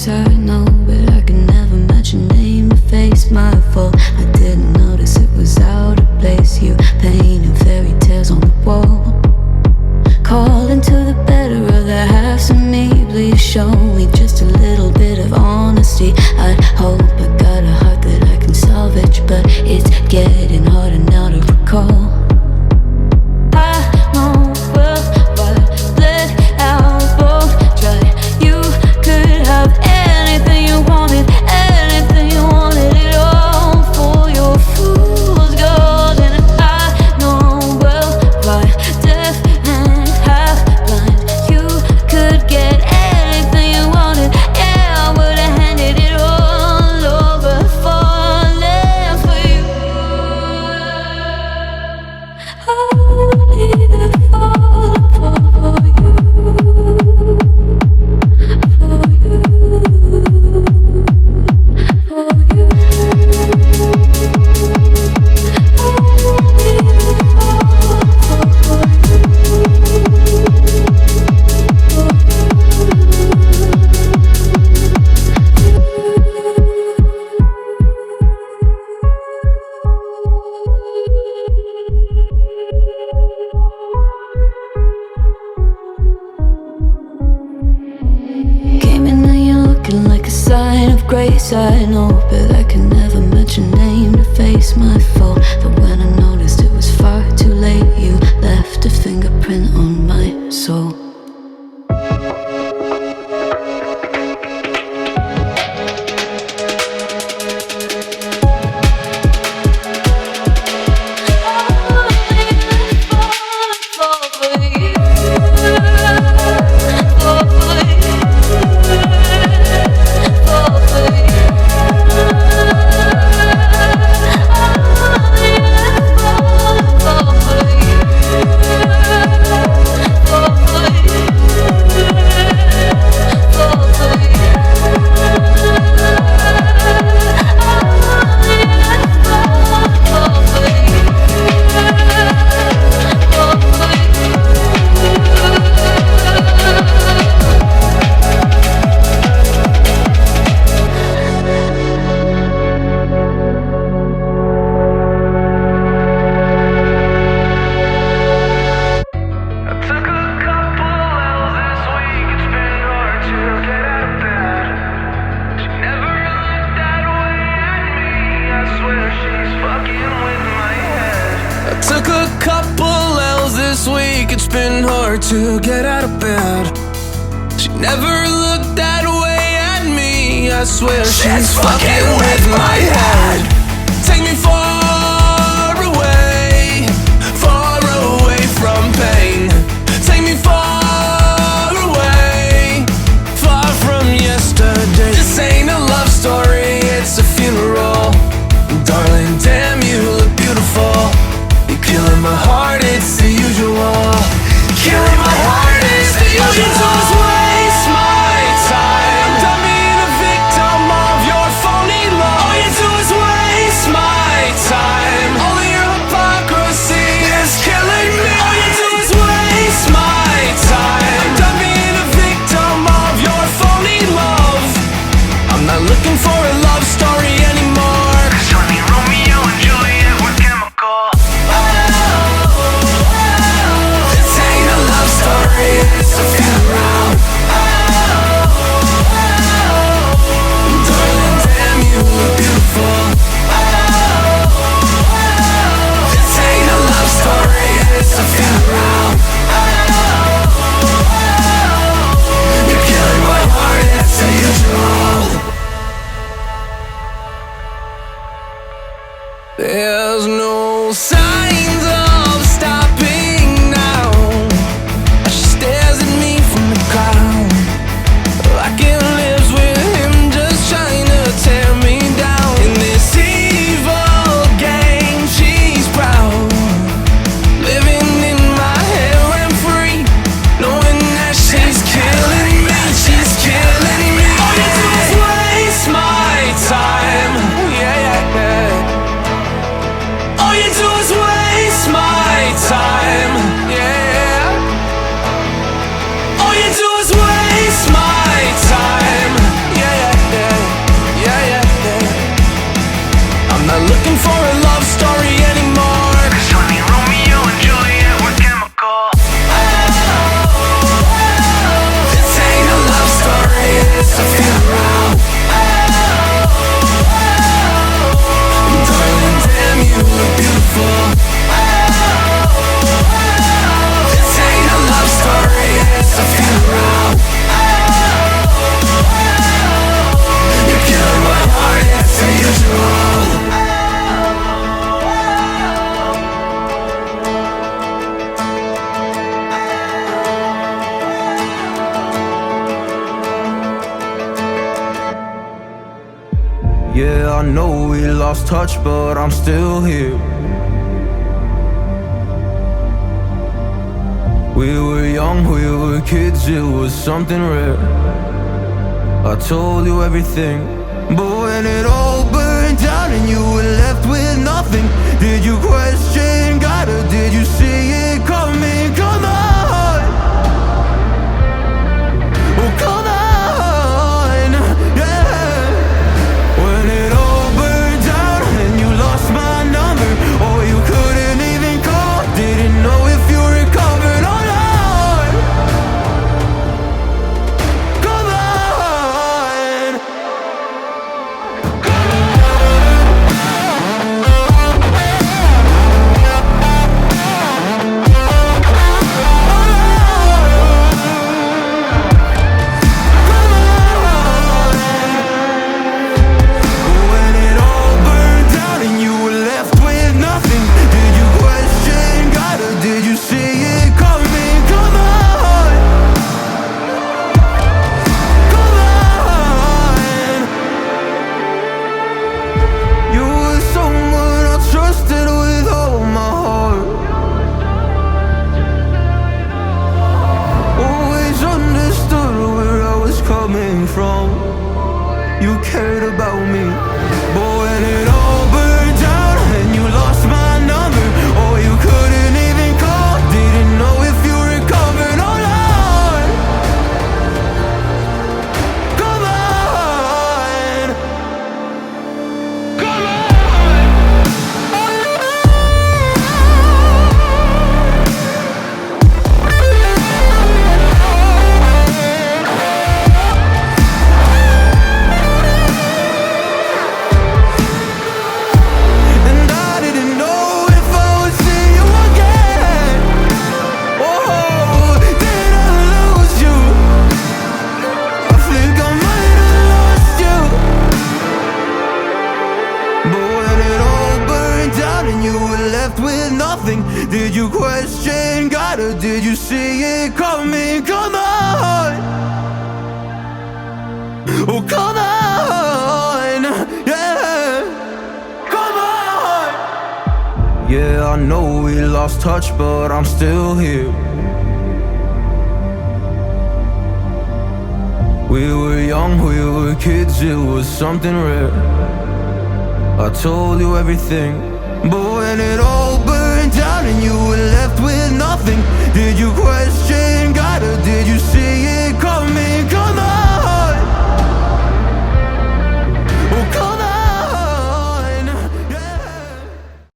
I know, but I can never match your name to face my fault. I didn't notice it was out of place. You painting fairy tales on the wall, calling to the better of the halves of me. Please show me just a little bit of honesty. I'd hope I got a heart that I can salvage, but it's getting harder now to recall. Grace, I know, but I can never match your name to face my fault. That when I noticed it was far too late, you left a fingerprint on my soul. Took a couple L's this week, it's been hard to get out of bed. She never looked that way at me, I swear she's fucking with my head. Take me far away from pain. Take me far away, far from yesterday. This ain't a love story, it's a funeral. Darling, damn, you look beautiful. Killing my heart, it's the usual. Killing my heart, it's the usual. All you do is waste my time. I'm being a victim of your phony love. All you do is waste know we lost touch, but I'm still here. We were young, we were kids, it was something rare. I told you everything, but when it all burned down and you were left with nothing, did you question God or did you see it coming? Come on, oh come on, yeah. When it all burned down and you lost my number, or you couldn't even call, didn't know if you recovered or not. Come on, when it all burned down and you were left with nothing, did you question God or did you see it coming? Come on, come on. You were someone I trusted with all my heart. Always understood where I was coming from. You cared about me, but when it all burned down and you lost my number, or you couldn't even call, didn't know if you recovered or not. Come on, come and I didn't know if I would see you again. Oh, did I lose you? I think I might have lost you. But when it all burned down and you were left with nothing, did you question God or did you see it coming? Come on, oh come on, yeah. Come on. Yeah, I know we lost touch, but I'm still here. We were young, we were kids, it was something rare. I told you everything, but when it all burned down and